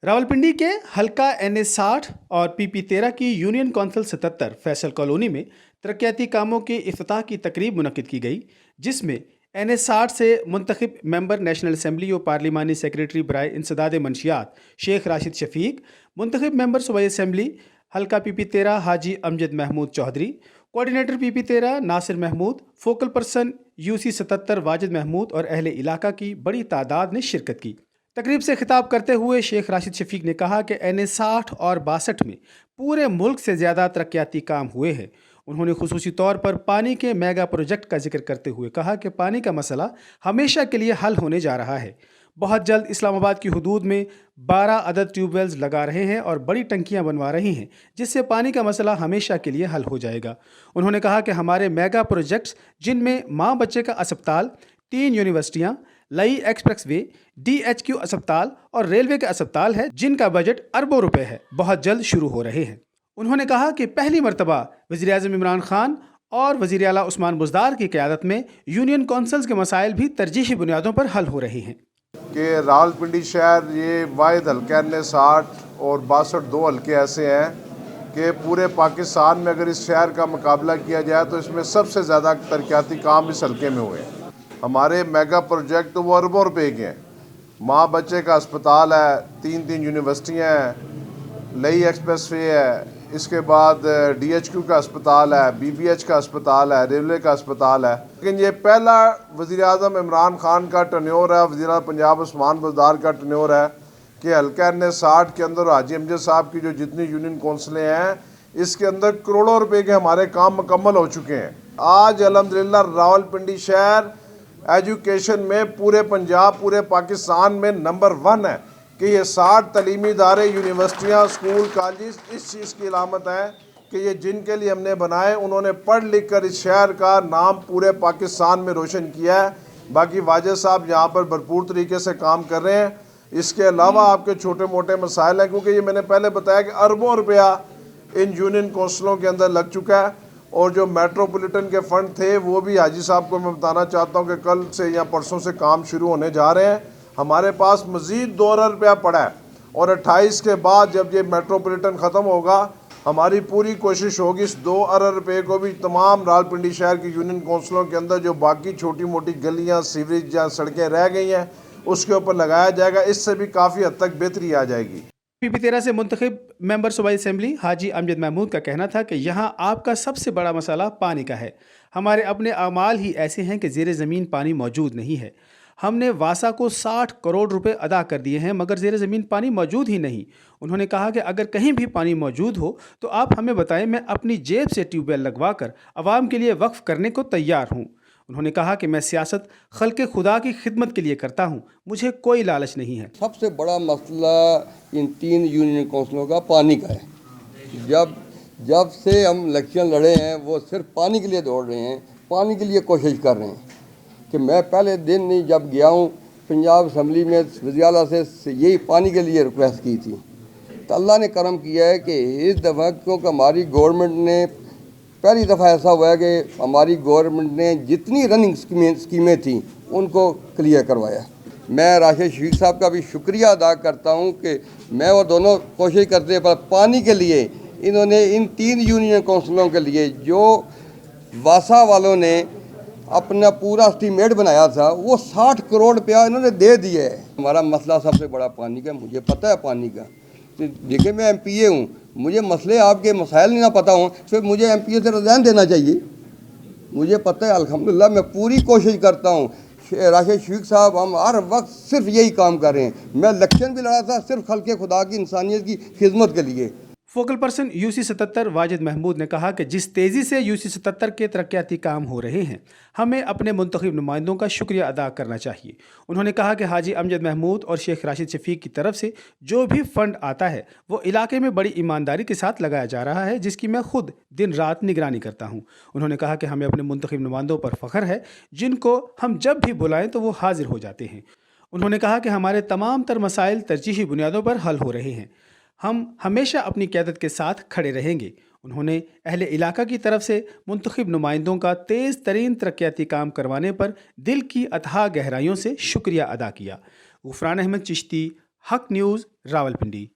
रावलपिंडी के हल्का NA60 और PP13 की यूनियन कौंसिल 77 फैसल कॉलोनी में तरक्याती कामों के इफ्तिताह की तकरीब मुनक्किद की गई, जिसमें NA60 से मुंतखब मेंबर नेशनल असम्बली और पार्लिमानी सेक्रेटरी बराए इंसदाद मंशियात शेख राशिद शफीक, मुंतखब मेंबर सूबाई असम्बली हल्का PP13 Haji Amjad Mahmood Chaudhry, coordinator PP13 Nasir Mahmood, focal person UC 77 Wajid Mahmood और अहले इलाका की बड़ी तादाद ने शिरकत की। तकरीब से खिताब करते हुए शेख राशिद शफीक ने कहा कि NA60 और 62 में पूरे मुल्क से ज़्यादा तरक्याती काम हुए हैं। उन्होंने खुसूसी तौर पर पानी के मेगा प्रोजेक्ट का जिक्र करते हुए कहा कि पानी का मसला हमेशा के लिए हल होने जा रहा है। बहुत जल्द इस्लामाबाद की हुदूद में 12 अदद ट्यूबवेल्स लगा रहे हैं और बड़ी टंकियां बनवा रही हैं, जिससे पानी का मसला हमेशा के लिए हल हो जाएगा। उन्होंने कहा कि हमारे मेगा प्रोजेक्ट्स, जिनमें माँ बच्चे का अस्पताल, 3 यूनिवर्सिटियां, लई एक्सप्रेस वे, DHQ अस्पताल और रेलवे का अस्पताल है, जिनका बजट अरबों रुपए है, बहुत जल्द शुरू हो रहे हैं। उन्होंने कहा कि पहली मरतबा वज़ीर आज़म इमरान खान और वज़ीर आला उस्मान बुज़दार की क़यादत में यूनियन कौंसिल्स के मसाइल भी तरजीही बुनियादों पर हल हो रहे हैं कि रावलपिंडी शहर ये वाहिद हल्का NA60 और 62 दो हल्के ऐसे हैं कि पूरे पाकिस्तान में अगर इस शहर का मुकाबला किया जाए तो इसमें सबसे ज़्यादा तरक्याती काम इस हल्के में हुए हैं। हमारे मेगा प्रोजेक्ट तो वो अरबों रुपए के हैं। माँ बच्चे का अस्पताल है, 3 यूनिवर्सिटियाँ हैं, लई एक्सप्रेस वे है, इसके बाद DHQ का अस्पताल है, BBH का अस्पताल है, रेलवे का अस्पताल है। लेकिन ये पहला वज़ीर आज़म इमरान खान का टर्न्योर है, वज़ीर आज़म पंजाब उस्मान बुज़दार का टर्न्योर है कि हल्का NA60 के अंदर हाजी अमजद साहब की जो जितनी यूनियन कौंसिलें हैं, इसके अंदर करोड़ों रुपए के हमारे काम मुकम्मल हो चुके हैं। आज अल्हम्दुलिल्लाह रावलपिंडी शहर एजुकेशन में पूरे पंजाब, पूरे पाकिस्तान में नंबर 1 है कि ये 60 तलीमी इदारे, यूनिवर्सिटियाँ, स्कूल, कॉलेज इस चीज़ की अलामत है कि ये जिनके लिए हमने बनाए उन्होंने पढ़ लिख कर इस शहर का नाम पूरे पाकिस्तान में रोशन किया है। बाकी वाजिद साहब यहाँ पर भरपूर तरीके से काम कर रहे हैं। इसके अलावा आपके छोटे मोटे मसाइल हैं, क्योंकि ये मैंने पहले बताया कि अरबों रुपया इन यूनियन कौंसिलों के अंदर लग चुका है। और जो मेट्रोपॉलिटन के फ़ंड थे वो भी हाजी साहब को मैं बताना चाहता हूँ कि कल से या परसों से काम शुरू होने जा रहे हैं। हमारे पास मज़ीद 2 अरब रुपया पड़ा है और 28 के बाद जब ये मेट्रोपॉलिटन ख़त्म होगा, हमारी पूरी कोशिश होगी इस 2 अरब रुपये को भी तमाम रावलपिंडी शहर की यूनियन कौंसिलों के अंदर जो बाकी छोटी मोटी गलियाँ, सीवरेज या सड़कें रह गई हैं उसके ऊपर लगाया जाएगा। इससे भी काफ़ी हद तक बेहतरी आ जाएगी। PP13 से मुंतखब मेंबर सूबाई असम्बली हाजी अमजद महमूद का कहना था कि यहाँ आपका सबसे बड़ा मसला पानी का है। हमारे अपने अमाल ही ऐसे हैं कि ज़ेर ज़मीन पानी मौजूद नहीं है। हमने वासा को 60 करोड़ रुपए अदा कर दिए हैं, मगर ज़ेर ज़मीन पानी मौजूद ही नहीं। उन्होंने कहा कि अगर कहीं भी पानी मौजूद हो तो आप हमें बताएं, मैं अपनी जेब से ट्यूबवेल लगवा कर आवाम के लिए वक्फ करने को तैयार हूँ। उन्होंने कहा कि मैं सियासत खल्क़े खुदा की खिदमत के लिए करता हूँ, मुझे कोई लालच नहीं है। सबसे बड़ा मसला इन 3 यूनियन कौंसिलों का पानी का है। जब से हम इलेक्शन लड़े हैं वो सिर्फ पानी के लिए दौड़ रहे हैं, पानी के लिए कोशिश कर रहे हैं। कि मैं पहले दिन नहीं जब गया हूँ पंजाब असम्बली में वज़ीर आला से यही पानी के लिए रिक्वेस्ट की थी, तो अल्लाह ने करम किया है कि इस दफ़ा क्योंकि हमारी गवर्नमेंट ने पहली दफ़ा ऐसा हुआ है कि हमारी गवर्नमेंट ने जितनी रनिंग स्कीमें थी उनको क्लियर करवाया। मैं राशिद शफीक साहब का भी शुक्रिया अदा करता हूँ कि मैं वो दोनों कोशिश करते हैं, पर पानी के लिए इन्होंने इन 3 यूनियन कौंसिलों के लिए जो वासा वालों ने अपना पूरा एस्टीमेट बनाया था वो 60 करोड़ रुपया इन्होंने दे दिए है। हमारा मसला सबसे बड़ा पानी का, मुझे पता है पानी का। तो देखिए मैं MPA हूँ, मुझे मसले आपके मसाइल नहीं ना पता हूँ फिर मुझे MPA से रिज़ाइन देना चाहिए। मुझे पता है अल्हम्दुलिल्लाह मैं पूरी कोशिश करता हूँ। राशिद शफीक साहब हम हर वक्त सिर्फ यही काम कर रहे हैं। मैं इलेक्शन भी लड़ा था सिर्फ खल्क़े खुदा की इंसानियत की खिदमत के लिए। Focal person UC 77 Wajid Mahmood ने कहा कि जिस तेज़ी से UC 77 के तरक्याती काम हो रहे हैं, हमें अपने मुंतखब नुमाइंदों का शुक्रिया अदा करना चाहिए। उन्होंने कहा कि हाजी अमजद महमूद और शेख राशिद शफीक की तरफ से जो भी फ़ंड आता है वो इलाके में बड़ी ईमानदारी के साथ लगाया जा रहा है, जिसकी मैं खुद दिन रात निगरानी करता हूँ। उन्होंने कहा कि हमें अपने मुंतखब नुमाइंदों पर फ़ख्र है, जिनको हम जब भी बुलाएँ तो वो हाजिर हो जाते हैं। उन्होंने कहा कि हमारे तमाम तर मसाइल तरजीही बुनियादों पर हल हो रहे हैं। हम हमेशा अपनी क़यादत के साथ खड़े रहेंगे। उन्होंने अहले इलाका की तरफ से मुंतखब नुमाइंदों का तेज़ तरीन तरक्याती काम करवाने पर दिल की अथाह गहराइयों से शुक्रिया अदा किया। गुफरान अहमद चिश्ती, हक न्यूज़ रावलपिंडी।